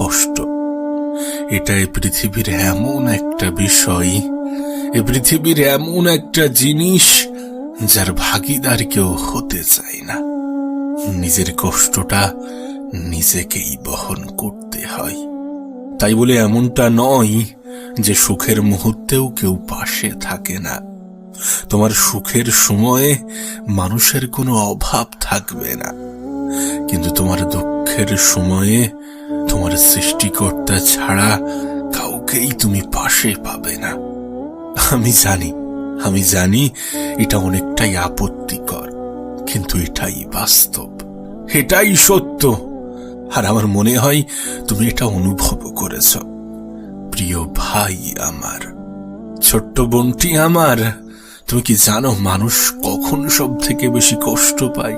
কষ্ট, এটা এই পৃথিবীর এমন একটা বিষয়, এ পৃথিবীর এমন একটা জিনিস যার ভাগীদার কেউ হতে চায় না। নিজের কষ্টটা নিজেকেই বহন করতে হয়। তাই বলে এমনটা নয় যে সুখের মুহূর্তেও কেউ পাশে থাকে না। তোমার সুখের সময়ে মানুষের কোনো অভাব থাকবে না, কিন্তু তোমার দুঃখের সময়ে তোমার সৃষ্টিকর্তা ছাড়া কাউকেই তুমি পাশে পাবে না। আমি জানি এটা অনেকটাই আপত্তিকর, কিন্তু এটাই বাস্তব, এটাই সত্য। আর আমার মনে হয় তুমি এটা অনুভব করেছ। প্রিয় ভাই আমার, ছোট্ট বোনটি আমার, তুমি কি জানো মানুষ কখন সব থেকে বেশি কষ্ট পায়?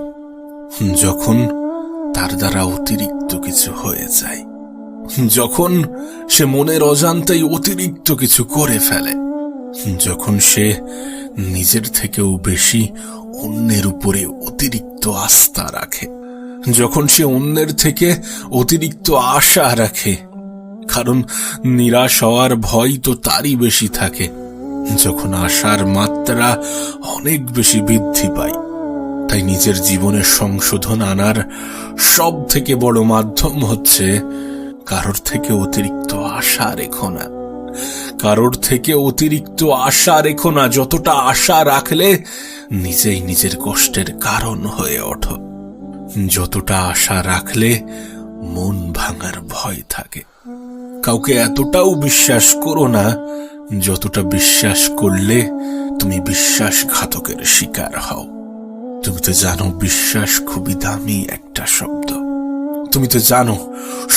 যখন তার দ্বারা অতিরিক্ত কিছু হয়ে যায়, যখন সে মনের অজান্তেই অতিরিক্ত কিছু করে ফেলে, যখন সে নিজের থেকেও বেশি অন্যের উপরে অতিরিক্ত আস্থা রাখে, যখন সে অন্যের থেকে অতিরিক্ত আশা রাখে, কারণ নিরাশ হওয়ার ভয় তো তারই বেশি থাকে। যখন আশার মাত্রা অনেক বেশি বৃদ্ধি পায়। তাই নিজের জীবনে সংশোধন আনার সব থেকে বড় মাধ্যম হচ্ছে কারোর থেকে অতিরিক্ত আশা রেখো না। কারোর থেকে অতিরিক্ত আশা রেখো না। যতটা আশা রাখলে নিজেই নিজের কষ্টের কারণ হয়ে ওঠো। যতটা আশা রাখলে মন ভাঙার ভয় থাকে। কাউকে এতটাও বিশ্বাস করো না যতটা বিশ্বাস করলে তুমি বিশ্বাসঘাতকের শিকার হও। তুমি তো জানো বিশ্বাস খুবই দামি একটা শব্দ। তুমি তো জানো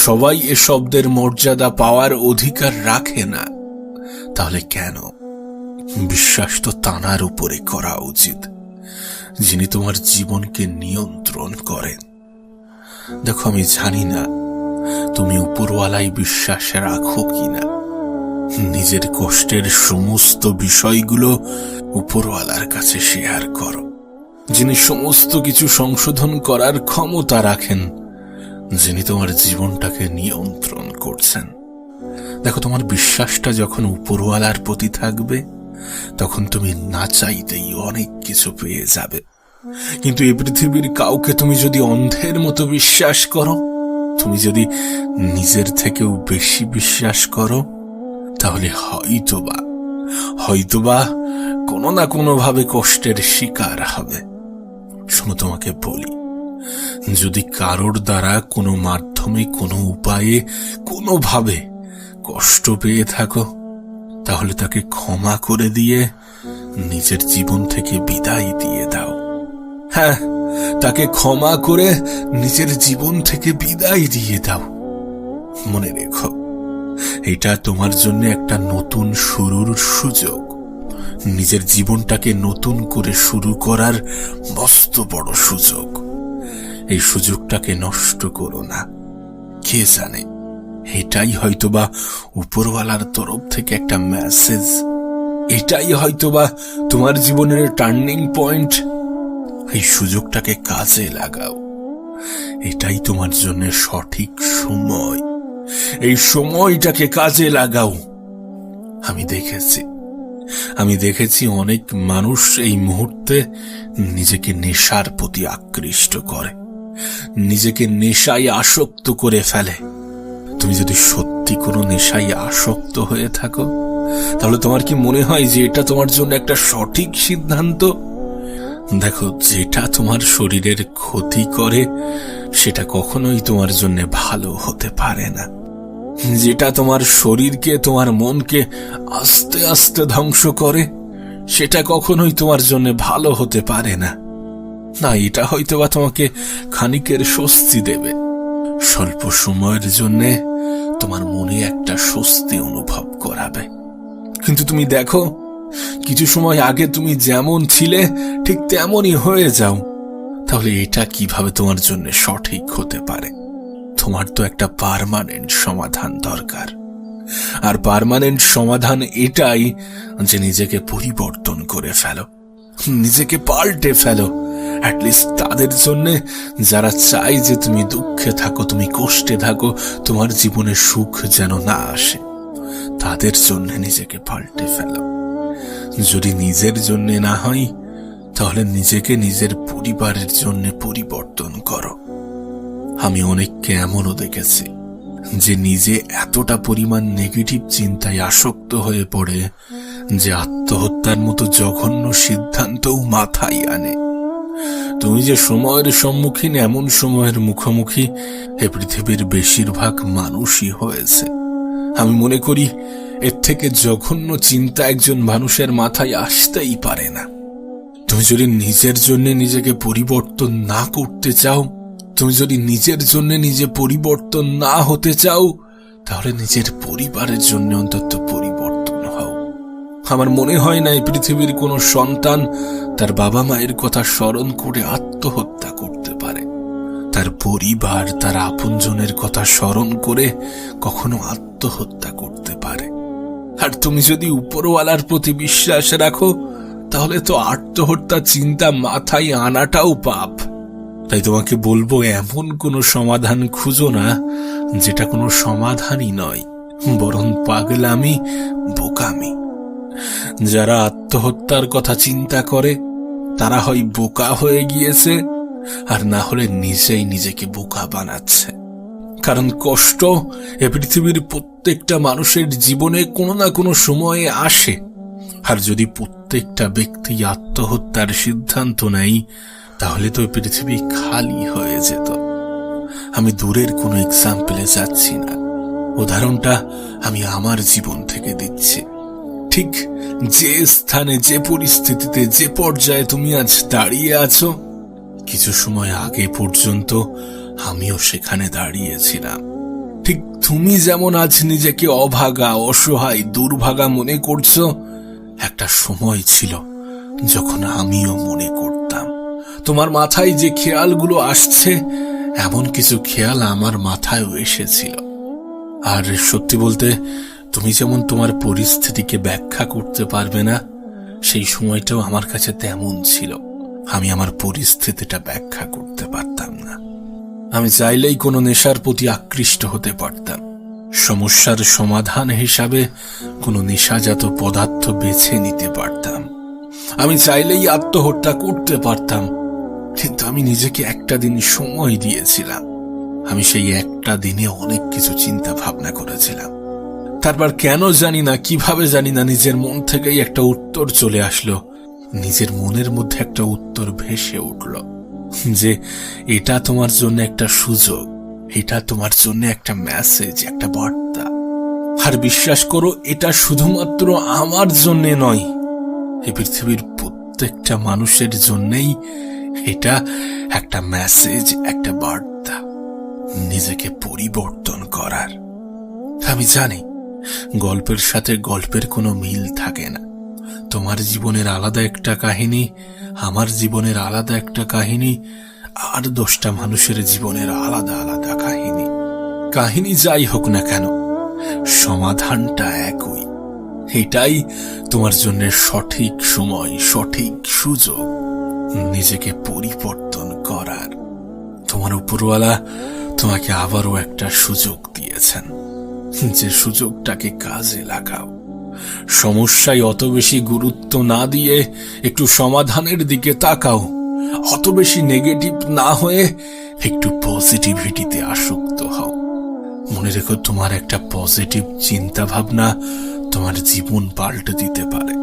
সবাই এ শব্দের মর্যাদা পাওয়ার অধিকার রাখে না। তাহলে কেন? বিশ্বাস তো তানার উপরে করা উচিত যিনি তোমার জীবনকে নিয়ন্ত্রণ করেন। দেখো, আমি জানি না তুমি উপরওয়ালাই বিশ্বাস রাখো কিনা। নিজের কষ্টের সমস্ত বিষয়গুলো উপরওয়ালার কাছে শেয়ার করো, যিনি সমস্ত কিছু সংশোধন করার ক্ষমতা রাখেন, যিনি তোমার জীবনটাকে নিয়ন্ত্রণ করছেন। দেখো, তোমার বিশ্বাসটা যখন উপরওয়ালার প্রতি থাকবে তখন তুমি না চাইতেই অনেক কিছু পেয়ে যাবে। কিন্তু এই পৃথিবীর কাউকে তুমি যদি অন্ধের মতো বিশ্বাস করো, তুমি যদি নিজের থেকেও বেশি বিশ্বাস করো, তাহলে হয়তোবা কোনো না কোনো ভাবে কষ্টের শিকার হবে। শোনো, তোমাকে বলি, যদি কারোর দ্বারা কোনো মাধ্যমে, কোনো উপায়ে, কোনোভাবে কষ্ট পেয়ে থাকো, তাহলে তাকে ক্ষমা করে দিয়ে নিজের জীবন থেকে বিদায় দিয়ে দাও। হ্যাঁ, তাকে ক্ষমা করে নিজের জীবন থেকে বিদায় দিয়ে দাও। মনে রেখো, এটা তোমার জন্য একটা নতুন শুরুর সুযোগ। নিজের জীবনটাকে নতুন করে শুরু করার মস্ত বড় সুযোগ। এই সুযোগটাকে নষ্ট করো না। কে জানে, এটাই হয়তোবা উপরওয়ালার তরফ থেকে একটা মেসেজ। এটাই হয়তোবা তোমার জীবনের টার্নিং পয়েন্ট। এই সুযোগটাকে কাজে লাগাও। এটাই তোমার জন্য সঠিক সময়। এই সময়টাকে কাজে লাগাও। আমি দেখেছি অনেক মানুষ এই মুহূর্তে নিজেকে নেশার প্রতি আকৃষ্ট করে, নিজেকে নেশায় আসক্ত করে ফেলে। তুমি যদি সত্যি কোনো নেশায় আসক্ত হয়ে থাকো, তাহলে তোমার কি মনে হয় যে এটা তোমার জন্য একটা সঠিক সিদ্ধান্ত? দেখো, যেটা তোমার শরীরের ক্ষতি করে সেটা কখনোই তোমার জন্য ভালো হতে পারে না। যেটা তোমার শরীরকে, তোমার মনকে আস্তে আস্তে ধ্বংস করে সেটা কখনোই তোমার জন্য ভালো হতে পারে না। এটা হয়তোবা তোমাকে খানিকের স্বস্তি দেবে, স্বল্প সময়ের জন্য তোমার মনে একটা স্বস্তি অনুভব করাবে। কিন্তু তুমি দেখো, কিছু সময় আগে তুমি যেমন ছিলে ঠিক তেমনই হয়ে যাও। তাহলে এটা কিভাবে তোমার জন্য সঠিক হতে পারে? তোমার তো একটা পার্মানেন্ট সমাধান দরকার। আর পার্মানেন্ট সমাধান এটাই যে নিজেকে পরিবর্তন করে ফেলো, নিজেকে পাল্টে ফেলো, অ্যাটলিস্ট তাদের জন্য যারা চায় যে তুমি দুঃখে থাকো, তুমি কষ্টে থাকো, তোমার জীবনে সুখ যেন না আসে, তাদের জন্য নিজেকে পাল্টে ফেলো। যদি নিজের জন্য না হয়, তাহলে নিজেকে নিজের পরিবারের জন্য পরিবর্তন করো। আমি অনেককে এমনও দেখেছি যে নিজে এতটা পরিমাণ নেগেটিভ চিন্তায় আসক্ত হয়ে পড়ে যে আত্মহত্যার মতো জঘন্য সিদ্ধান্তও মাথায় আনে। তুমি যে সময়ের সম্মুখীন, এমন সময়ের মুখোমুখি এ পৃথিবীর বেশিরভাগ মানুষই হয়েছে। আমি মনে করি এর থেকে জঘন্য চিন্তা একজন মানুষের মাথায় আসতেই পারে না। তুমি যদি নিজের জন্য নিজেকে পরিবর্তন না করতে চাও, তুমি যদি নিজের জন্য নিজে পরিবর্তন না হতে চাও, তাহলে নিজের পরিবারের জন্য অন্তত পরিবর্তন হও। আমার মনে হয় না এই পৃথিবীর কোনো সন্তান তার বাবা মায়ের কথা স্মরণ করে আত্মহত্যা করতে পারে। তার পরিবার, তার আপনজনের কথা স্মরণ করে কখনো আত্মহত্যা করতে পারে। আর তুমি যদি উপরওয়ালার প্রতি বিশ্বাস রাখো, তাহলে তো আত্মহত্যা চিন্তা মাথায় আনাটাও পাপ। তাই তোমাকে বলবো, এমন কোনো সমাধান খুঁজো না যেটা কোনো সমাধানই নয়, বরং পাগলামি, বোকামি। যারা আত্মহত্যার কথা চিন্তা করে তারা হয় বোকা হয়ে গিয়েছে, আর না হলে নিজেই নিজেকে বোকা বানাচ্ছে। কারণ কষ্ট এ পৃথিবীর প্রত্যেকটা মানুষের জীবনে কোনো না কোনো সময়ে আসে। আর যদি প্রত্যেকটা ব্যক্তি আত্মহত্যার সিদ্ধান্ত নেয়, তাহলে তো পৃথিবী খালি হয়ে যেত। আমি দূরের কোনো এক্সাম্পলে যাচ্ছি না, উদাহরণটা আমি আমার জীবন থেকে দিচ্ছি। ঠিক যে স্থানে, যে পরিস্থিতিতে, যে পর্যায়ে তুমি আজ দাঁড়িয়ে আছো, কিছু সময় আগে পর্যন্ত আমিও সেখানে দাঁড়িয়েছিলাম। ঠিক তুমি যেমন আজ নিজেকে অভাগা, অসহায়, দুর্ভাগা মনে করছো, একটা সময় ছিল যখন আমিও মনে করতাম। তোমার মাথায় যে খেয়ালগুলো আসছে, এমন কিছু খেয়াল আমার মাথায়ও এসেছিল। আর সত্যি বলতে, তুমি যেমন তোমার পরিস্থিতিকে ব্যাখ্যা করতে পারবে না, সেই সময়টাও আমার কাছে তেমন ছিল। আমি আমার পরিস্থিতিটা ব্যাখ্যা করতে পারতাম না। আমি চাইলেই কোনো নেশার প্রতি আকৃষ্ট হতে পারতাম। সমস্যার সমাধান হিসাবে কোনো নেশাজাত পদার্থ বেছে নিতে পারতাম। আমি চাইলেই আত্মহত্যা করতে পারতাম। কিন্তু আমি নিজেকে একটা দিন সময় দিয়েছিলাম। আমি সেই একটা দিনে অনেক কিছু চিন্তা ভাবনা করেছিলাম। তারপর কেন জানি না, কিভাবে জানি না, নিজের মন থেকেই একটা উত্তর চলে আসলো। নিজের মনের মধ্যে একটা উত্তর ভেসে উঠল যে এটা তোমার জন্য একটা সুযোগ, এটা তোমার জন্য একটা মেসেজ, একটা বার্তা। আর বিশ্বাস করো, এটা শুধুমাত্র আমার জন্য নয়, এই পৃথিবীর প্রত্যেকটা মানুষের জন্যই এটা একটা মেসেজ, একটা বার্তা নিজেকে পরিবর্তন করার। আমি জানি গল্পের সাথে গল্পের কোনো মিল থাকে না। তোমার জীবনের আলাদা একটা কাহিনী, আমার জীবনের আলাদা একটা কাহিনী, আর 10টা মানুষের জীবনের আলাদা আলাদা কাহিনী। কাহিনী যাই হোক না কেন, সমাধানটা একই। এটাই তোমার জন্য সঠিক সময়, সঠিক সুযোগ নিজেকে পরিবর্তন করার। তোমার উপরওয়ালা তোমাকে আবারও একটা সুযোগ দিয়েছেন, যে সুযোগটাকে কাজে লাগাও। সমস্যায় অত বেশি গুরুত্ব না দিয়ে একটু সমাধানের দিকে তাকাও। অত বেশি নেগেটিভ না হয়ে একটু পজিটিভিটিতে আসক্ত হও। মনে রেখো, তোমার একটা পজিটিভ চিন্তা ভাবনা তোমার জীবন পাল্টে দিতে পারে।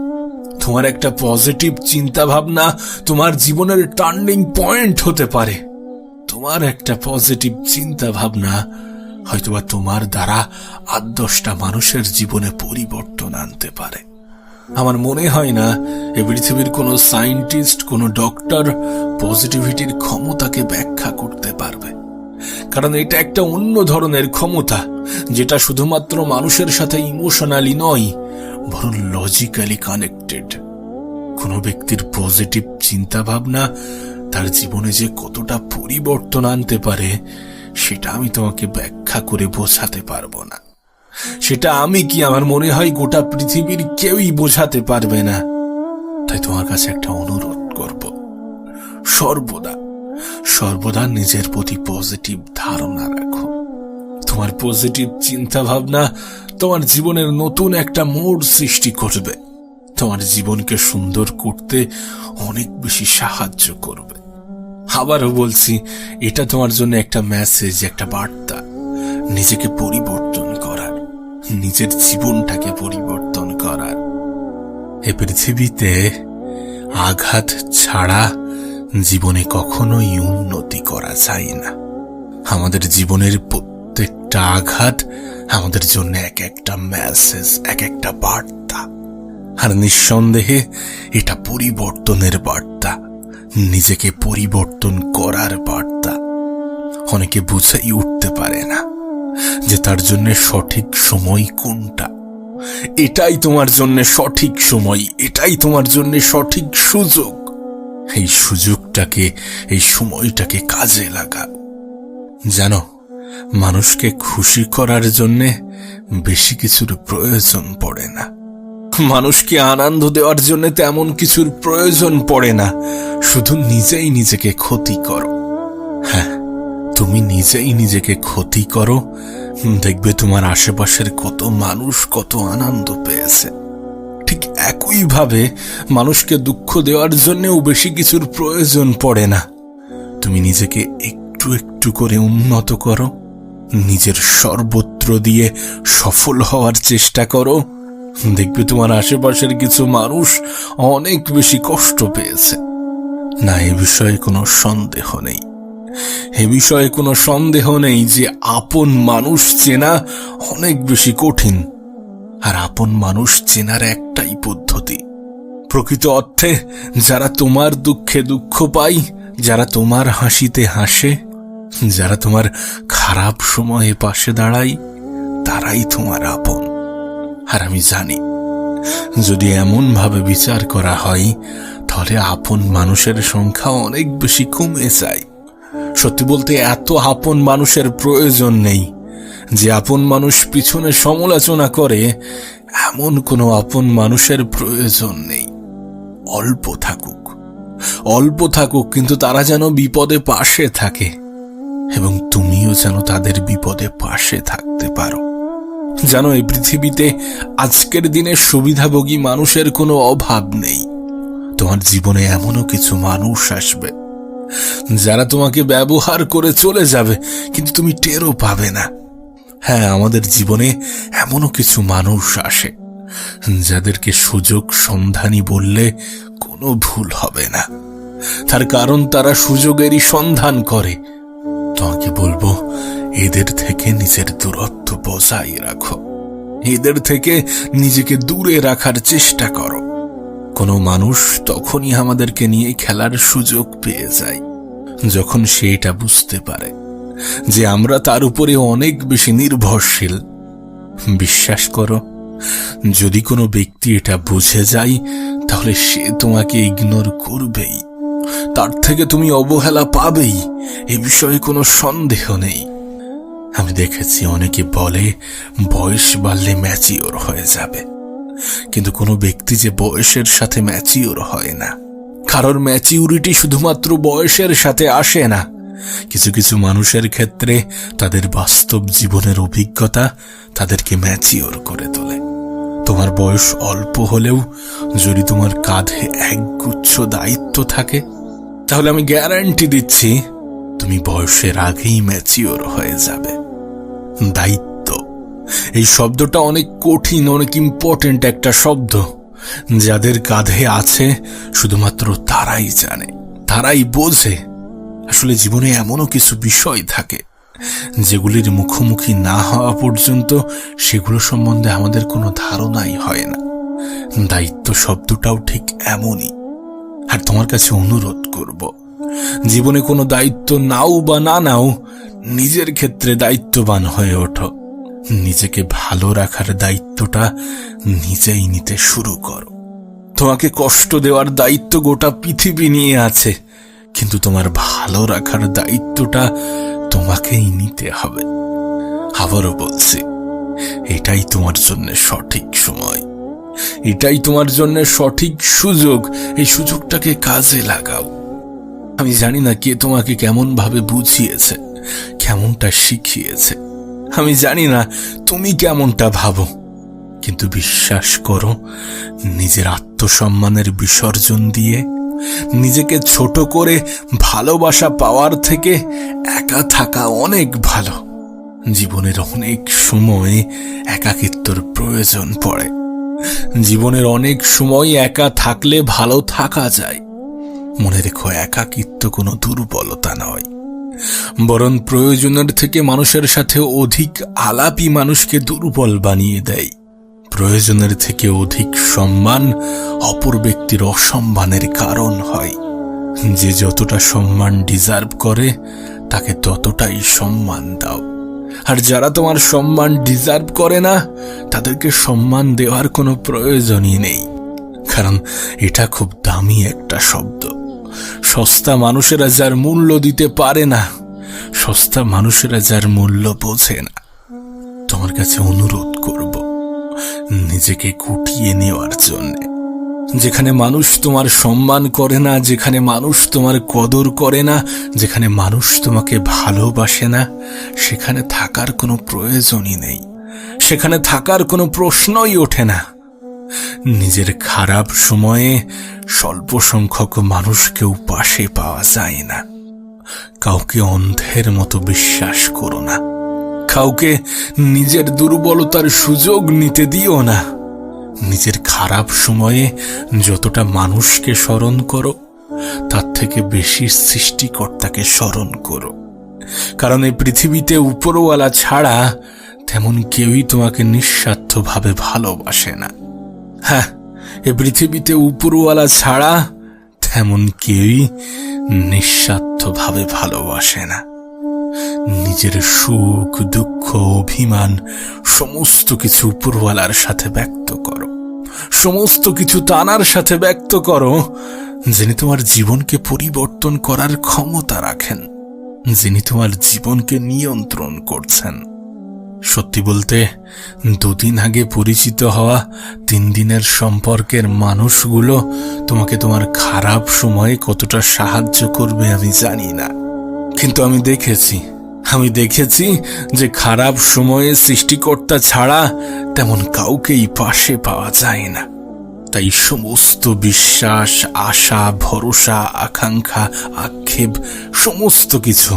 তোমার একটা পজিটিভ চিন্তা ভাবনা তোমার জীবনের টার্নিং পয়েন্ট হতে পারে। তোমার একটা পজিটিভ চিন্তা ভাবনা হয়তোবা তোমার দ্বারা 8-10টা মানুষের জীবনে পরিবর্তন আনতে পারে। আমার মনে হয় না এই পৃথিবীর কোনো সায়েন্টিস্ট, কোনো ডক্টর পজিটিভিটির ক্ষমতাকে ব্যাখ্যা করতে পারবে। কারণ এটা একটা অন্য ধরনের ক্ষমতা, যেটা শুধুমাত্র মানুষের সাথে ইমোশনালি নয়, বরং লজিক্যালি কানেক্টেড। কোনো ব্যক্তির পজিটিভ চিন্তা ভাবনা তার জীবনে যে কতটা পরিবর্তন আনতে পারে, সেটা আমি তোমাকে ব্যাখ্যা করে বোঝাতে পারবো না। সেটা আমি কি, আমার মনে হয় গোটা পৃথিবীর কেউই বোঝাতে পারবে না। তাই তোমার কাছে একটা অনুরোধ করব, সর্বদা সর্বদা নিজের প্রতি পজিটিভ ধারণা রাখো। তোমার পজিটিভ চিন্তা ভাবনা তোমার জীবনের নতুন একটা মোড় সৃষ্টি করবে, তোমার জীবনকে সুন্দর করতে অনেক বেশি সাহায্য করবে। আবারও বলছি, এটা তোমার জন্য একটা মেসেজ, একটা বার্তা, নিজেকে পরিবর্তন করার, নিজের জীবনটাকে পরিবর্তন করার। এ পৃথিবীতে আঘাত ছাড়া জীবনে কখনোই উন্নতি করা যায় না। আমাদের জীবনের প্রত্যেকটা আঘাত আমাদের জন্য এক একটা মেসেজ, এক একটা বার্তা। আর নিঃসন্দেহে এটা পরিবর্তনের বার্তা, নিজেকে পরিবর্তন করার বার্তা। অনেকে বুঝেই উঠতে পারে না যে তার জন্য সঠিক সময় কোনটা। এটাই তোমার জন্য সঠিক সময়, এটাই তোমার জন্য সঠিক সুযোগ। এই সুযোগটাকে, এই সময়টাকে কাজে লাগাও। জানো, মানুষকে খুশি করার জন্য বেশি কিছুর প্রয়োজন পড়ে না, মানুষকে আনন্দ দেওয়ার জন্য তেমন কিছুর প্রয়োজন পড়ে না। শুধু নিজেই নিজেকে ক্ষতি করো। হ্যাঁ, তুমি নিজেই নিজেকে ক্ষতি করো, দেখবে তোমার আশেপাশের কত মানুষ কত আনন্দ পেয়েছে। ঠিক একইভাবে মানুষকে দুঃখ দেওয়ার জন্যও বেশি কিছুর প্রয়োজন পড়ে না। তুমি নিজেকে একটু একটু করে উন্নত করো, নিজের সর্বত্র দিয়ে সফল হওয়ার চেষ্টা করো, দেখবে তোমার আশেপাশের কিছু মানুষ অনেক বেশি কষ্ট পেয়েছে। না, এ বিষয়ে কোনো সন্দেহ নেই, এ বিষয়ে কোনো সন্দেহ নেই যে আপন মানুষ চেনা অনেক বেশি কঠিন। আর আপন মানুষ চেনার একটাই পদ্ধতি, প্রকৃত অর্থে যারা তোমার দুঃখে দুঃখ পায়, যারা তোমার হাসিতে হাসে, যারা তোমার খারাপ সময়ে পাশে দাঁড়ায়, তারাই তোমার আপন। আর আমি জানি, যদি এমন ভাবে বিচার করা হয় তাহলে আপন মানুষের সংখ্যা অনেক বেশি কমে যায়। সত্যি বলতে এত আপন মানুষের প্রয়োজন নেই। যে আপন মানুষ পিছনে সমালোচনা করে, এমন কোনো আপন মানুষের প্রয়োজন নেই। অল্প থাকুক, অল্প থাকুক, কিন্তু তারা যেন বিপদে পাশে থাকে, এবং তুমিও যেন তাদের বিপদে পাশে থাকতে পারো। জানো, এই পৃথিবীতে আজকের দিনে সুবিধাভোগী মানুষের কোনো অভাব নেই। তোমার জীবনে এমনও কিছু মানুষ আসবে যারা তোমাকে ব্যবহার করে চলে যাবে, কিন্তু তুমি টেরও পাবে না। হ্যাঁ, আমাদের জীবনে এমনও কিছু মানুষ আসে যাদেরকে সুযোগ সন্ধানী বললে কোনো ভুল হবে না। তার কারণ তারা সুযোগেরই সন্ধান করে। তোমাকে বলবো, এদের থেকে নিজের দূরত্ব বজায় রাখো, এদের থেকে নিজেকে দূরে রাখার চেষ্টা করো। কোনো মানুষ তখনই আমাদেরকে নিয়ে খেলার সুযোগ পেয়ে যায় যখন সে এটা বুঝতে পারে যে আমরা তার উপরে অনেক বেশি নির্ভরশীল। বিশ্বাস করো, যদি কোনো ব্যক্তি এটা বুঝে যায় তাহলে সে তোমাকে ইগনোর করবেই, তার থেকে তুমি অবহেলা পাবেই, এ বিষয়ে কোনো সন্দেহ নেই। আমি দেখেছি অনেকে বলে বয়স বাড়লে ম্যাচিওর হয়ে যাবে, কিন্তু কোনো ব্যক্তি যে বয়সের সাথে ম্যাচিওর হয় না। কারোর ম্যাচিউরিটি শুধুমাত্র বয়সের সাথে আসে না। কিছু কিছু মানুষের ক্ষেত্রে তাদের বাস্তব জীবনের অভিজ্ঞতা তাদেরকে ম্যাচিওর করে তোলে। তোমার বয়স অল্প হলেও যদি তোমার কাঁধে একগুচ্ছ দায়িত্ব থাকে, তাহলে আমি গ্যারান্টি দিচ্ছি তুমি বয়সের আগেই ম্যাচিওর হয়ে যাবে। দায়িত্ব, এই শব্দটা অনেক কঠিন, অনেক ইম্পর্টেন্ট একটা শব্দ। যাদের কাঁধে আছে শুধুমাত্র তারাই জানে, তারাই বোঝে। আসলে জীবনে এমনও কিছু বিষয় থাকে যেগুলির মুখোমুখি না হওয়া পর্যন্ত সেগুলো সম্বন্ধে আমাদের কোনো ধারণাই হয় না। দায়িত্ব শব্দটাও ঠিক এমনই। আর তোমার কাছে অনুরোধ করব, জীবনে কোনো দায়িত্ব নাও বা না নাও, নিজের ক্ষেত্রে দায়িত্ববান হয়ে ওঠো। নিজেকে ভালো রাখার দায়িত্বটা নিজেই নিতে শুরু করো। তোমাকে কষ্ট দেওয়ার দায়িত্ব গোটা পৃথিবী নিয়ে আছে, কিন্তু তোমার ভালো রাখার দায়িত্বটা তোমাকেই নিতে হবে। আবারও বলছি, এটাই তোমার জন্য সঠিক সময়, এটাই তোমার জন্য সঠিক সুযোগ। এই সুযোগটাকে কাজে লাগাও। আমি জানি না কে তোমাকে কেমন ভাবে বুঝিয়েছে, কেমনটা শিখিয়েছে। আমি জানি না তুমি কেমনটা ভাবো, কিন্তু বিশ্বাস করো, নিজের আত্মসম্মানের বিসর্জন দিয়ে নিজেকে ছোট করে ভালোবাসা পাওয়ার থেকে একা থাকা অনেক ভালো। জীবনের অনেক সময় একাকিত্বর প্রয়োজন পড়ে। জীবনের অনেক সময় একা থাকলে ভালো থাকা যায়। মনে রেখো, একাকিত্ব কোনো দুর্বলতা নয়, বরং প্রয়োজনের থেকে মানুষের সাথে অধিক আলাপই মানুষকে দুর্বল বানিয়ে দেয়। প্রয়োজনের থেকে অধিক সম্মান অপর ব্যক্তির অসম্মানের কারণ হয়। যে যতটা সম্মান ডিজার্ভ করে তাকে ততটাই সম্মান দাও, আর যারা তোমার সম্মান ডিজার্ভ করে না তাদেরকে সম্মান দেওয়ার কোনো প্রয়োজনই নেই। কারণ এটা খুব দামি একটা শব্দ। সস্তা মানুষেরা যার মূল্য দিতে পারে না, সস্তা মানুষেরা যার মূল্য বোঝে না। তোমার কাছে অনুরোধ করব, নিজেকে গুটিয়ে নেওয়ার জন্য। যেখানে মানুষ তোমার সম্মান করে না, যেখানে মানুষ তোমার কদর করে না, যেখানে মানুষ তোমাকে ভালোবাসে না, সেখানে থাকার কোনো প্রয়োজনই নেই, সেখানে থাকার কোনো প্রশ্নই ওঠে না। নিজের খারাপ সময়ে স্বল্প সংখ্যক মানুষকেও পাশে পাওয়া যায় না। কাউকে অন্ধের মতো বিশ্বাস করো না, কাউকে নিজের দুর্বলতার সুযোগ নিতে দিও না। নিজের খারাপ সময়ে যতটা মানুষকে স্মরণ করো, তার থেকে বেশি সৃষ্টিকর্তাকে স্মরণ করো। কারণ এই পৃথিবীতে উপরওয়ালা ছাড়া তেমন কেউই তোমাকে নিঃস্বার্থভাবে ভালোবাসে না। হ্যাঁ, এই পৃথিবীতে উপরওয়ালা ছাড়া তেমন কেউই নিঃস্বার্থভাবে ভালোবাসে না। নিজের সুখ, দুঃখ, অভিমান সমস্ত কিছু উপরওয়ালার সাথে ব্যক্ত করো, সমস্ত কিছু তানার সাথে ব্যক্ত করো, যিনি তোমার জীবনকে পরিবর্তন করার ক্ষমতা রাখেন, যিনি তোমার জীবনকে নিয়ন্ত্রণ করছেন। সত্যি বলতে, 2 দিন আগে পরিচিত হওয়া 3 দিনের সম্পর্কের মানুষগুলো তোমাকে তোমার খারাপ সময়ে কতটা সাহায্য করবে আমি জানি না, কিন্তু আমি দেখেছি যে খারাপ সময়ে সৃষ্টিকর্তা ছাড়া তেমন কাউকেই পাশে পাওয়া যায় না। তাই সমস্ত বিশ্বাস, আশা, ভরসা, আকাঙ্ক্ষা, আক্ষেপ সমস্ত কিছু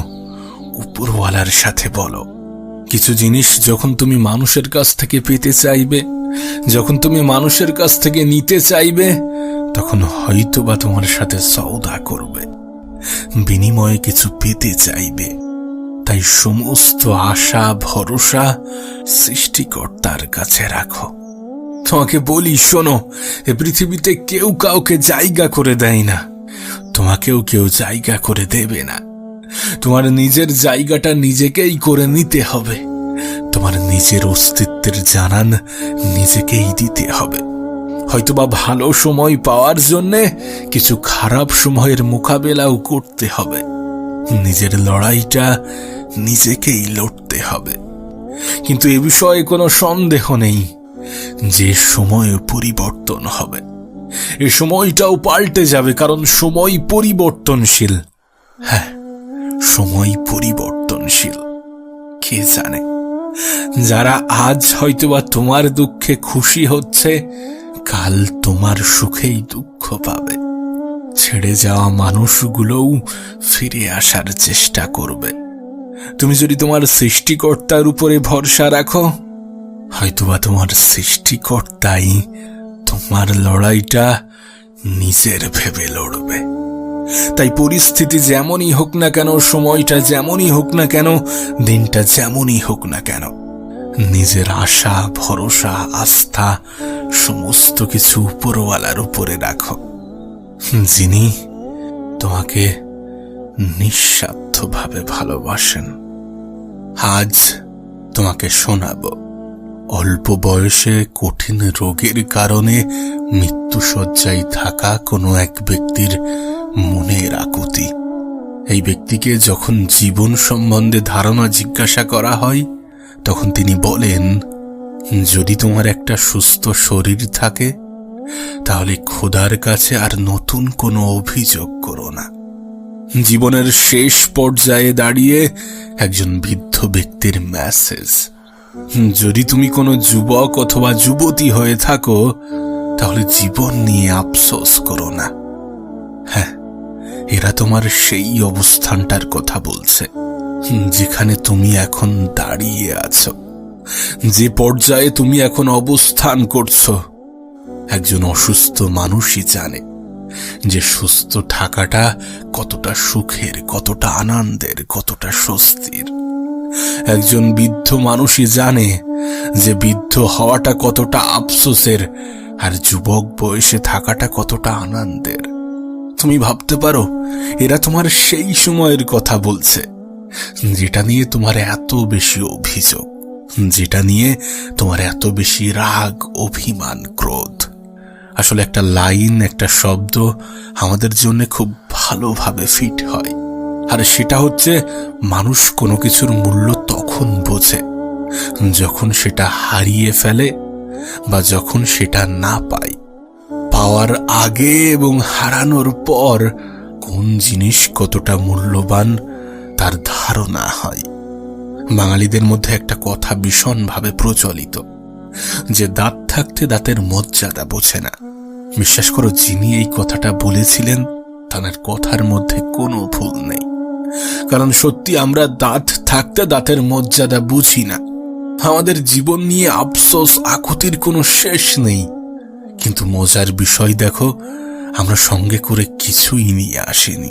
উপরওয়ালার সাথে বলো। কিছু জিনিস যখন তুমি মানুষের কাছ থেকে পেতে চাইবে, যখন তুমি মানুষের কাছ থেকে নিতে চাইবে, তখন হয়তোবা তোমার সাথে সওদা করবে, বিনিময়ে কিছু পেতে চাইবে। তাই সমস্ত আশা, ভরসা সৃষ্টিকর্তার কাছে রাখো। তোমাকে বলি, শোনো, এ পৃথিবীতে কেউ কাউকে জায়গা করে দেয় না, তোমাকেও কেউ জায়গা করে দেবে না। তোমার নিজের জায়গাটা নিজেকেই করে নিতে হবে। তোমার নিজের অস্তিত্বের জানান নিজেকেই দিতে হবে। হয়তোবা ভালো সময় পাওয়ার জন্যে কিছু খারাপ সময়ের মোকাবেলাও করতে হবে। নিজের লড়াইটা নিজেকেই লড়তে হবে। কিন্তু এ বিষয়ে কোনো সন্দেহ নেই যে সময় পরিবর্তন হবে, এ সময়টাও পাল্টে যাবে, কারণ সময় পরিবর্তনশীল। হ্যাঁ, সময় পরিবর্তনশীল। কে জানে, যারা আজ হয়তোবা তোমার দুঃখে খুশি হচ্ছে, কাল তোমার সুখেই দুঃখ পাবে। ছেড়ে যাওয়া মানুষগুলোও ফিরে আসার চেষ্টা করবে। তুমি যদি তোমার সৃষ্টিকর্তার উপরে ভরসা রাখো, হয়তোবা তোমার সৃষ্টিকর্তাই তোমার লড়াইটা নিজের ভেবে লড়বে। তাই পরিস্থিতি যেমনই হোক না কেন, সময়টা যেমনই হোক না কেন, দিনটা যেমনই হোক না কেন, নিজের আশা, ভরসা, আস্থা সমস্ত কিছু উপরওয়ালার উপরে রাখো, যিনি তোমাকে নিঃস্বার্থভাবে ভালোবাসেন। আজ তোমাকে শোনাবো অল্প বয়সে কঠিন রোগের কারণে মৃত্যুশয্যায় থাকা কোনো এক ব্যক্তির মনের আকুতি। এই ব্যক্তিকে যখন জীবন সম্বন্ধে ধারণা জিজ্ঞাসা করা হয়, তখন তিনি বলেন, যদি তোমার একটা সুস্থ শরীর থাকে, তাহলে খোদার কাছে আর নতুন কোনো অভিযোগ করো না। জীবনের শেষ পর্যায়ে দাঁড়িয়ে একজন বৃদ্ধ ব্যক্তির মেসেজ। যদি তুমি কোনো যুবক অথবা যুবতী হয়ে থাকো, তাহলে জীবন নিয়ে আফসোস করো না। হ্যাঁ, এরা তোমার সেই অবস্থানটার কথা বলছে যেখানে তুমি এখন দাঁড়িয়ে আছো, যে পর্যায়ে তুমি এখন অবস্থান করছো। একজন অসুস্থ মানুষই জানে যে সুস্থ থাকাটা কতটা সুখের, কতটা আনন্দের, কতটা স্বস্তির। একজন বৃদ্ধ মানুষই জানে যে বৃদ্ধ হওয়াটা কতটা আফসোসের, আর যুবক বয়সে থাকাটা কতটা আনন্দের। তুমি ভাবতে পারো এরা তোমার সেই সময়ের কথা বলছে যেটা নিয়ে তোমার এত বেশি অভিযোগ, যেটা নিয়ে তোমার এত বেশি রাগ, অভিমান, ক্রোধ। আসলে একটা লাইন, একটা শব্দ আমাদের জন্য খুব ভালোভাবে ফিট হয়, আর সেটা হচ্ছে মানুষ কোনো কিছুর মূল্য তখন বোঝে যখন সেটা হারিয়ে ফেলে বা যখন সেটা না পায়। পাওয়ার আগে এবং হারানোর পর কোন জিনিস কতটা মূল্যবান তার ধারণা হয়। বাঙালিদের মধ্যে একটা কথা ভীষণভাবে প্রচলিত যে দাঁত থাকতে দাঁতের মর্যাদা বোঝে না। বিশ্বাস করো, যিনি এই কথাটা বলেছিলেন তার কথার মধ্যে কোনো ভুল নেই। কারণ সত্যি আমরা দাঁত থাকতে দাঁতের মর্যাদা বুঝি না। আমাদের জীবন নিয়ে আফসোস আকুতির কোনো শেষ নেই, কিন্তু মজার বিষয় দেখো, আমরা সঙ্গে করে কিছুই নিয়ে আসিনি।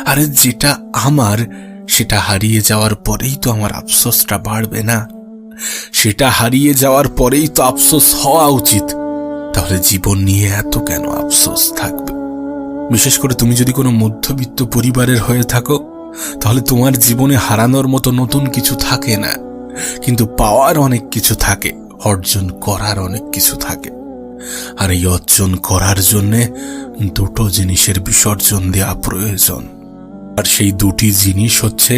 আরে যেটা আমার সেটা হারিয়ে যাওয়ার পরেই তো আমার আফসোসটা বাড়বে না? সেটা হারিয়ে যাওয়ার পরেই তো আফসোস হওয়া উচিত। তাহলে জীবন নিয়ে এত কেন আফসোস থাকবে? বিশেষ করে তুমি যদি কোনো মধ্যবিত্ত পরিবারের হয়ে থাকো, তাহলে তোমার জীবনে হারানোর মতো নতুন কিছু থাকে না, কিন্তু পাওয়ার অনেক কিছু থাকে, অর্জন করার অনেক কিছু থাকে। আর এই অর্জন করার জন্যে দুটো জিনিসের বিসর্জন দেওয়া প্রয়োজন। আর সেই দুটি জিনিস হচ্ছে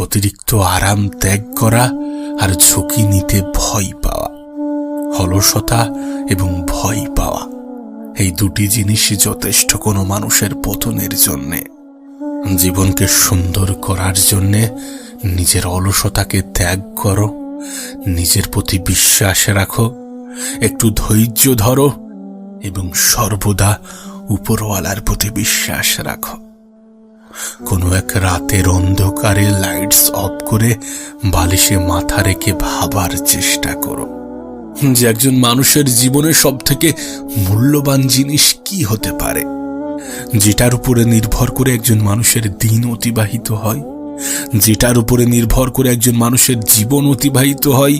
অতিরিক্ত আরাম ত্যাগ করা আর ঝুঁকি নিতে ভয় পাওয়া। অলসতা এবং ভয় পাওয়া, এই দুটি জিনিসই যথেষ্ট কোনো মানুষের পতনের জন্যে। জীবনকে সুন্দর করার জন্যে নিজের অলসতাকে ত্যাগ করো, নিজের প্রতি বিশ্বাস রাখো, একটু ধৈর্য ধরো এবং সর্বদা উপরওয়ালার প্রতি বিশ্বাস রাখো। কোনো এক রাতের অন্ধকারে লাইটস অফ করে বালিশে মাথা রেখে ভাবার চেষ্টা করো যে একজন মানুষের জীবনে সব থেকে মূল্যবান জিনিস কি হতে পারে, যেটার উপরে নির্ভর করে একজন মানুষের দিন অতিবাহিত হয়, যেটার উপরে নির্ভর করে একজন মানুষের জীবন অতিবাহিত হয়,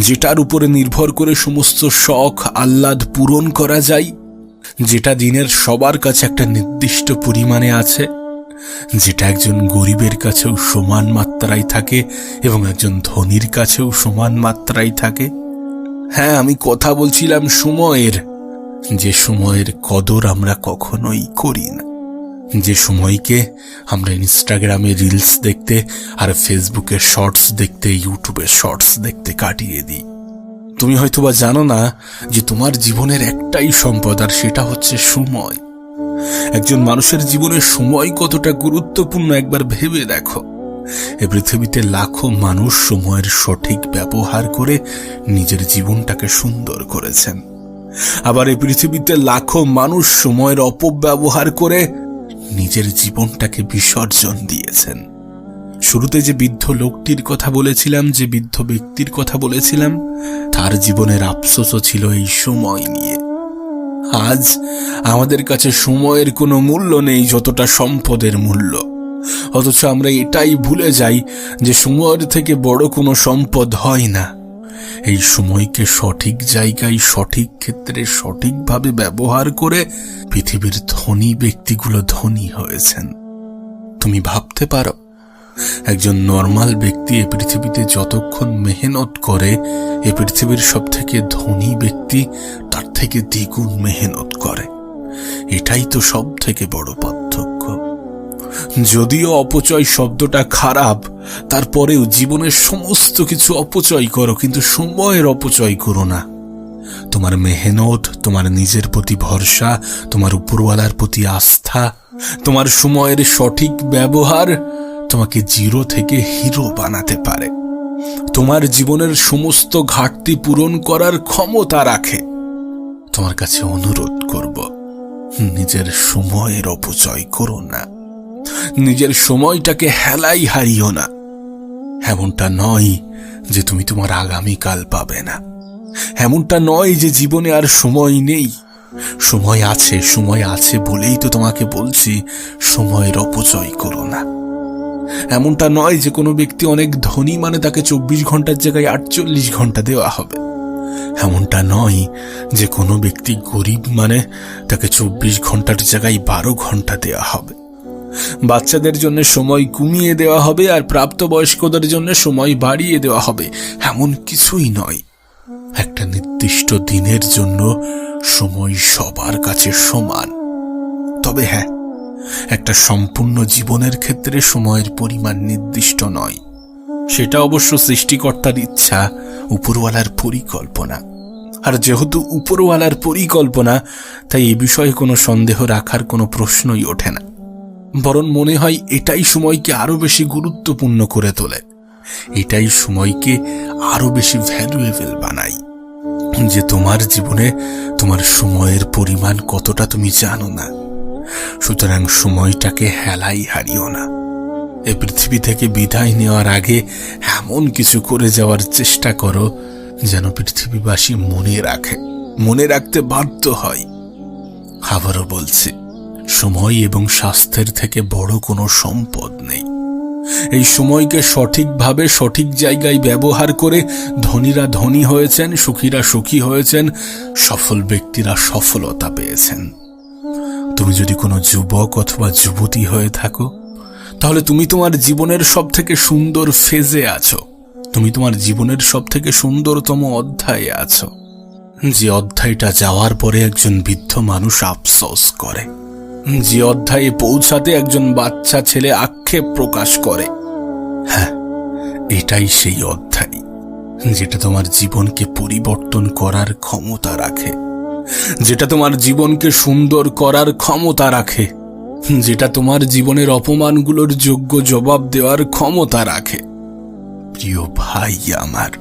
যেটার উপরে নির্ভর করে সমস্ত শখ আহ্লাদ পূরণ করা যায়, যেটা দিনের সবার কাছে একটা নির্দিষ্ট পরিমাণে আছে, যেটা একজন গরিবের কাছেও সমান মাত্রায় থাকে এবং একজন ধনীর কাছেও সমান মাত্রায় থাকে। হ্যাঁ, আমি কথা বলছিলাম সময়ের, যে সময়ের কদর আমরা কখনোই করি না, যে সময়কে আমরা ইনস্টাগ্রামে রিলস দেখতে আর ফেসবুকে শর্টস দেখতে, ইউটিউবে শর্টস দেখতে কাটিয়ে দিই। তুমি হয়তোবা জানো না যে তোমার জীবনের একটাই সম্পদ, আর সেটা হচ্ছে সময়। একজন মানুষের জীবনে সময় কতটা গুরুত্বপূর্ণ একবার ভেবে দেখো। এ পৃথিবীতে লাখো মানুষ সময়ের সঠিক ব্যবহার করে নিজের জীবনটাকে সুন্দর করেছেন, আবার এই পৃথিবীতে লাখো মানুষ সময়ের অপব্যবহার করে নিজের জীবনটাকে বিসর্জন দিয়েছেন। শুরুতে যে বৃদ্ধ লোকটির কথা বলেছিলাম, যে বৃদ্ধ ব্যক্তির কথা বলেছিলাম, তার জীবনের আফসোসও ছিল এই সময় নিয়ে। আজ আমাদের কাছে সময়ের কোনো মূল্য নেই যতটা সম্পদের মূল্য, অথচ আমরা এটাই ভুলে যাই যে সময়ের থেকে বড় কোনো সম্পদ হয় না। এই সময়কে সঠিক জায়গায়, সঠিক ক্ষেত্রে, সঠিকভাবে ব্যবহার করে পৃথিবীর ধনী ব্যক্তিগুলো ধনী হয়েছেন। তুমি ভাবতে পারো, একজন নর্মাল ব্যক্তি এ পৃথিবীতে যতক্ষণ মেহনত করে, এ পৃথিবীর সব থেকে ধনী ব্যক্তি তার থেকে দ্বিগুণ মেহনত করে। এটাই তো সব থেকে বড় পার্থক্য। যদিও অপচয় শব্দটা খারাপ, তারপরেও জীবনের সমস্ত কিছু অপচয় করো, কিন্তু সময়ের অপচয় করো না। তোমার মেহনত, তোমার নিজের প্রতি ভরসা, তোমার উপরওয়ালার প্রতি আস্থা, তোমার সময়ের সঠিক ব্যবহার তোমাকে জিরো থেকে হিরো বানাতে পারে। তোমার জীবনের সমস্ত ঘাটতি পূরণ করার ক্ষমতা রাখে। তোমার কাছে অনুরোধ করব, নিজের সময়ের অপচয় করো না, নিজের সময়টাকে হেলাই হারিও না। এমনটা নয় যে তুমি তোমার আগামীকাল পাবে না, এমনটা নয় যে জীবনে আর সময় নেই। সময় আছে বলেই তো তোমাকে বলছি সময়ের অপচয় করো না। এমনটা নয় যে কোনো ব্যক্তি অনেক ধনী মানে তাকে 24 ঘন্টার জায়গায় 48 ঘন্টা দেওয়া হবে। এমনটা নয় যে কোনো ব্যক্তি গরিব মানে তাকে 24 ঘন্টার জায়গায় 12 ঘন্টা দেওয়া হবে। বাচ্চাদের জন্য সময় কমিয়ে দেওয়া হবে আর প্রাপ্তবয়স্কদের জন্য সময় বাড়িয়ে দেওয়া হবে, এমন কিছুই নয়। একটা নির্দিষ্ট দিনের জন্য সময় সবার কাছে সমান। তবে হ্যাঁ, একটা সম্পূর্ণ জীবনের ক্ষেত্রে সময়ের পরিমাণ নির্দিষ্ট নয়। সেটা অবশ্য সৃষ্টিকর্তার ইচ্ছা, উপরওয়ালার পরিকল্পনা। আর যেহেতু উপরওয়ালার পরিকল্পনা, তাই এ বিষয়ে কোনো সন্দেহ রাখার কোনো প্রশ্নই ওঠে না। বরং মনে হয় এটাই সময়কে আরো বেশি গুরুত্বপূর্ণ করে তোলে, এটাই সময়কে আরো বেশি ভ্যালুয়েবল বানায়। যে তোমার জীবনে তোমার সময়ের পরিমাণ কতটা তুমি জানো না, সুতরাং সময়টাকে হেলাই হারিও না। এই পৃথিবী থেকে বিদায় নেওয়ার আগে এমন কিছু করে যাওয়ার চেষ্টা করো যেন পৃথিবীবাসী মনে রাখতে বাধ্য হয়। আবারও বলছি, সময় এবং স্বাস্থ্যের থেকে বড় কোনো সম্পদ নেই। এই সময়কে সঠিকভাবে সঠিক জায়গায় ব্যবহার করে ধনীরা ধনী হয়েছেন, সুখীরা সুখী হয়েছেন, সফল ব্যক্তিরা সফলতা পেয়েছেন। তুমি যদি কোনো যুবক অথবা যুবতী হয়ে থাকো, তাহলে তুমি তোমার জীবনের সব থেকে সুন্দর ফেজে আছো, তুমি তোমার জীবনের সব থেকে সুন্দরতম অধ্যায়ে আছো। যে অধ্যায়টা যাওয়ার পরে একজন বৃদ্ধ মানুষ আফসোস করে, যে অধ্যায়ে পৌঁছাতে একজন বাচ্চা ছেলে আক্ষেপ প্রকাশ করে। হ্যাঁ, এটাই সেই অধ্যায় যেটা তোমার জীবনকে পরিবর্তন করার ক্ষমতা রাখে, যেটা তোমার জীবনকে সুন্দর করার ক্ষমতা রাখে, যেটা তোমার জীবনের অপমানগুলোর যোগ্য জবাব দেওয়ার ক্ষমতা রাখে। প্রিয় ভাই আমার,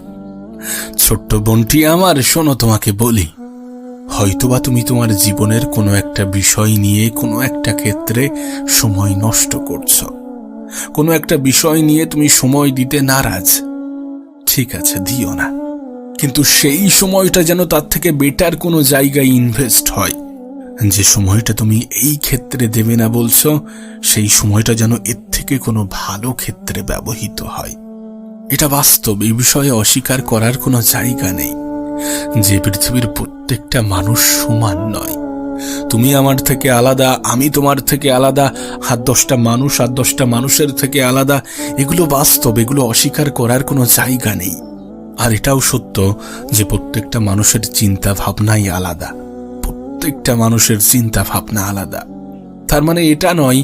ছোট্ট বোনটি আমার, শোনো তোমাকে বলি, হয়তোবা তুমি তোমার জীবনের কোনো একটা বিষয় নিয়ে কোনো একটা ক্ষেত্রে সময় নষ্ট করছো, কোনো একটা বিষয় নিয়ে তুমি সময় দিতে নারাজ। ঠিক আছে, দিও না, কিন্তু সেই সময়টা যেন তার থেকে বেটার কোনো জায়গায় ইনভেস্ট হয়। যে সময়টা তুমি এই ক্ষেত্রে দেবে না বলছো, সেই সময়টা যেন এর থেকে কোনো ভালো ক্ষেত্রে ব্যবহৃত হয়। এটা বাস্তব, এই বিষয়ে অস্বীকার করার কোনো জায়গা নেই। যে পৃথিবীর প্রত্যেকটা মানুষ সমান নয়। তুমি আমার থেকে আলাদা, আমি তোমার থেকে আলাদা, আর 10টা মানুষ আর 10টা মানুষের থেকে আলাদা। এগুলো বাস্তব, এগুলো অস্বীকার করার কোনো জায়গা নেই। আর এটাও সত্য যে প্রত্যেকটা মানুষের চিন্তা ভাবনাই আলাদা, প্রত্যেকটা মানুষের চিন্তা ভাবনা আলাদা। তার মানে এটা নয়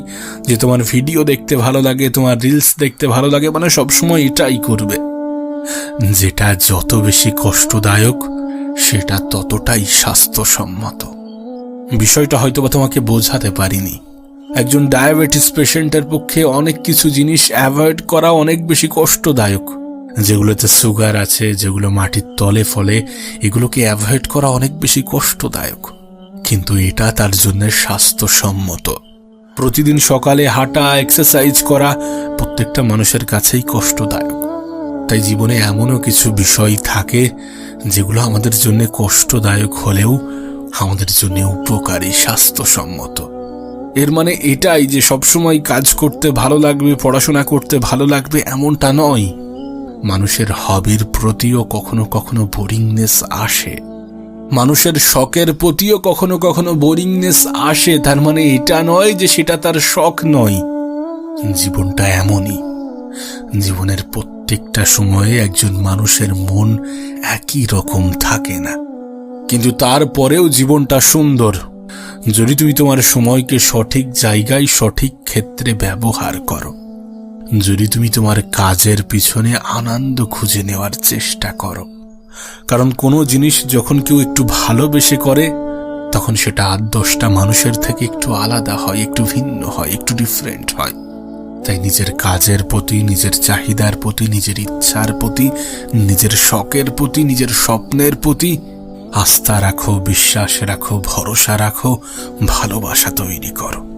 যে তোমার ভিডিও দেখতে ভালো লাগে, তোমার রিলস দেখতে ভালো লাগে মানে সবসময় এটাই করবে। যেটা যত বেশি কষ্টদায়ক সেটা ততটাই স্বাস্থ্যসম্মত। বিষয়টা হয়তোবা তোমাকে বোঝাতে পারিনি। একজন ডায়াবেটিস পেশেন্টের পক্ষে অনেক কিছু জিনিস অ্যাভয়েড করা অনেক বেশি কষ্টদায়ক। যেগুলোতে সুগার আছে, যেগুলো মাটির তলে ফলে, এগুলোকে অ্যাভয়েড করা অনেক বেশি কষ্টদায়ক, কিন্তু এটা তার জন্য স্বাস্থ্যসম্মত। প্রতিদিন সকালে হাঁটা, এক্সারসাইজ করা প্রত্যেকটা মানুষের কাছেই কষ্টদায়ক। তাই জীবনে এমনও কিছু বিষয় থাকে যেগুলো আমাদের জন্য কষ্টদায়ক হলেও আমাদের জন্য উপকারী, স্বাস্থ্যসম্মত। এর মানে এটাই যে সবসময় কাজ করতে ভালো লাগবে, পড়াশোনা করতে ভালো লাগবে এমনটা নয়। মানুষের হবির প্রতিও কখনো কখনো বোরিংনেস আসে, মানুষের শখের প্রতিও কখনো কখনো বোরিংনেস আসে। তার মানে এটা নয় যে সেটা তার শখ নয়। জীবনটা এমনই, জীবনের প্রত্যেকটা সময়ে একজন মানুষের মন একই রকম থাকে না, কিন্তু তারপরেও জীবনটা সুন্দর যদি তুমি তোমার সময়কে সঠিক জায়গায় সঠিক ক্ষেত্রে ব্যবহার করো, যদি তুমি তোমার কাজের পিছনে আনন্দ খুঁজে নেওয়ার চেষ্টা করো, কারণ কোনো জিনিস যখন কেউ একটু ভালোবেসে করে তখন সেটা 8-10টা মানুষের থেকে একটু আলাদা হয়, একটু ভিন্ন হয়, একটু ডিফারেন্ট হয়। তাই নিজের কাজের প্রতি, নিজের চাহিদার প্রতি, নিজের ইচ্ছার প্রতি, নিজের শখের প্রতি, নিজের স্বপ্নের প্রতি আস্থা রাখো, বিশ্বাস রাখো, ভরসা রাখো, ভালোবাসা তৈরি করো।